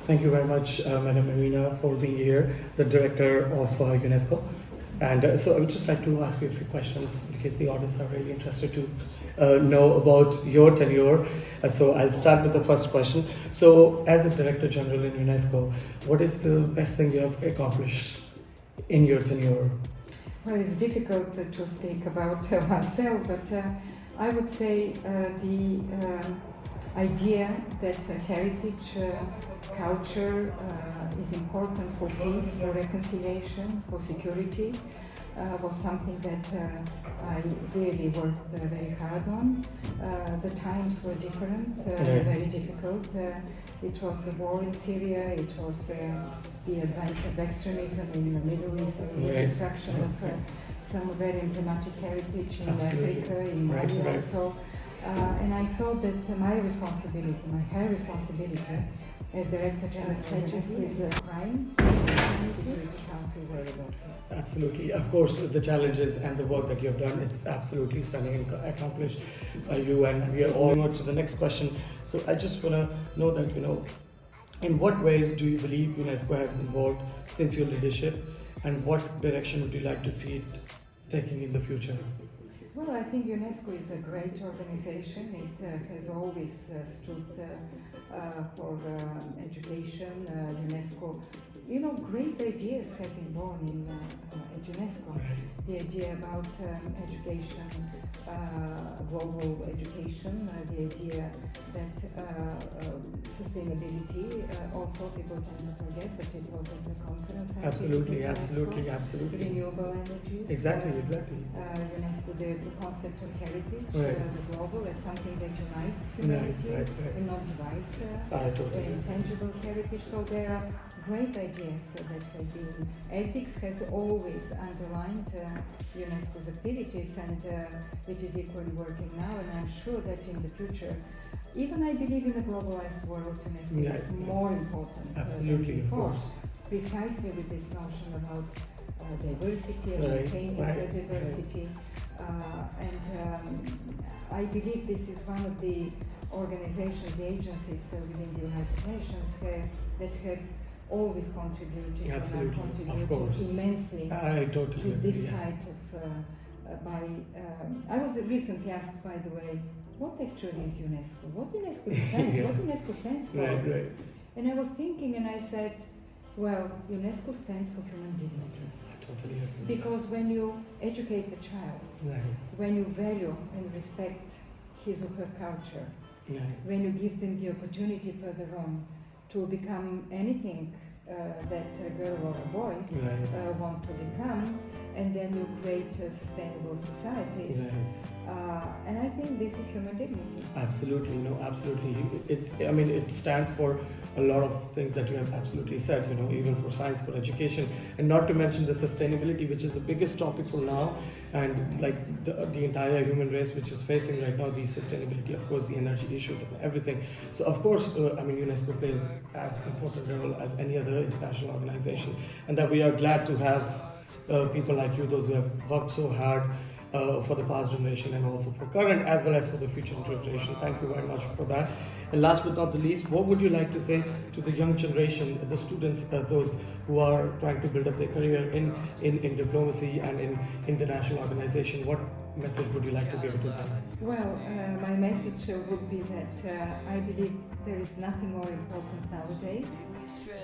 Thank you very much, Madam Irina, for being here, the Director of UNESCO. And so I would just like to ask you a few questions because the audience are really interested to know about your tenure. So I'll start with the first question. So as a Director General in UNESCO, what is the best thing you have accomplished in your tenure? Well, it's difficult to speak about myself, but I would say the idea that heritage, culture is important for peace, for reconciliation, for security was something that I really worked very hard on. The times were different, very difficult. It was the war in Syria, it was the advent of extremism in the Middle East, and the destruction of some very emblematic heritage in Africa, in Mali also. And I thought that my responsibility, my high responsibility as Director-General of UNESCO is crime, Security Council were about it. Absolutely. Of course, the challenges and the work that you have done, it's absolutely stunning and accomplished by you. And we are all on to the next question. So I just want to know that, in what ways do you believe UNESCO has evolved since your leadership, and what direction would you like to see it taking in the future? Well, I think UNESCO is a great organization. It has always stood for education. UNESCO, great ideas have been born in at UNESCO. The idea about education, global education, the idea that sustainability, also people tend to forget, but it was at the conference. Absolutely. Renewable energies. Exactly. UNESCO, the concept of heritage, the global, as something that unites humanity and not divides. Intangible heritage. So there are great ideas that have been. Ethics has always underlined UNESCO's activities, and it is equally working now. And I'm sure that in the future, even I believe in a globalized world, UNESCO is more important than before. Precisely with this notion about diversity and maintaining the diversity. I believe this is one of the organizations, the agencies within the United Nations that have always contributed immensely to this side of I was recently asked, by the way, what actually is UNESCO? What UNESCO stands? What UNESCO stands for? And I was thinking, and I said, well, UNESCO stands for human dignity. Because when you educate a child, when you value and respect his or her culture, when you give them the opportunity further on to become anything that a girl or a boy want to become, and then you create sustainable societies. And I think this is human dignity. Absolutely. It stands for a lot of things that you have absolutely said, even for science, for education, and not to mention the sustainability, which is the biggest topic for now, and like the entire human race which is facing right now, the sustainability, of course, the energy issues and everything. So of course, UNESCO plays as important a role as any other international organization, and that we are glad to have people like you, those who have worked so hard for the past generation and also for current as well as for the future generation. Thank you very much for that. And last but not the least, what would you like to say to the young generation, the students, those who are trying to build up their career in diplomacy and in international organization? What message would you like to give to them? Well, my message would be that I believe there is nothing more important nowadays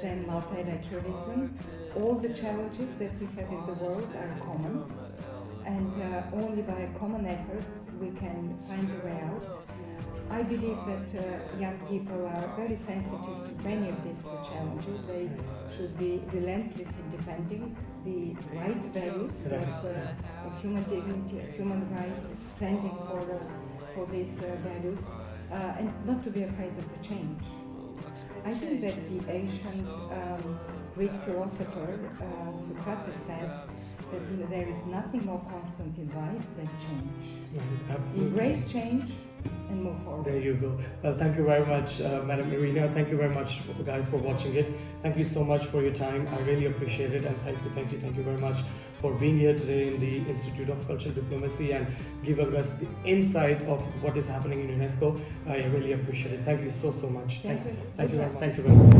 than multilateralism. All the challenges that we have in the world are common, and only by a common effort we can find a way out. I believe that young people are very sensitive to many of these challenges. They should be relentless in defending the right values of human dignity, of human rights, standing for these values, and not to be afraid of the change. I think that the ancient Greek philosopher Socrates said that there is nothing more constant in life than change. Absolutely. Embrace change and move forward. There you go. Well, thank you very much, Madam Irina. Thank you very much, guys, for watching it. Thank you so much for your time. I really appreciate it, and thank you very much for being here today in the Institute of Cultural Diplomacy and giving us the insight of what is happening in UNESCO. I really appreciate it. Thank you so much. Thank you very much.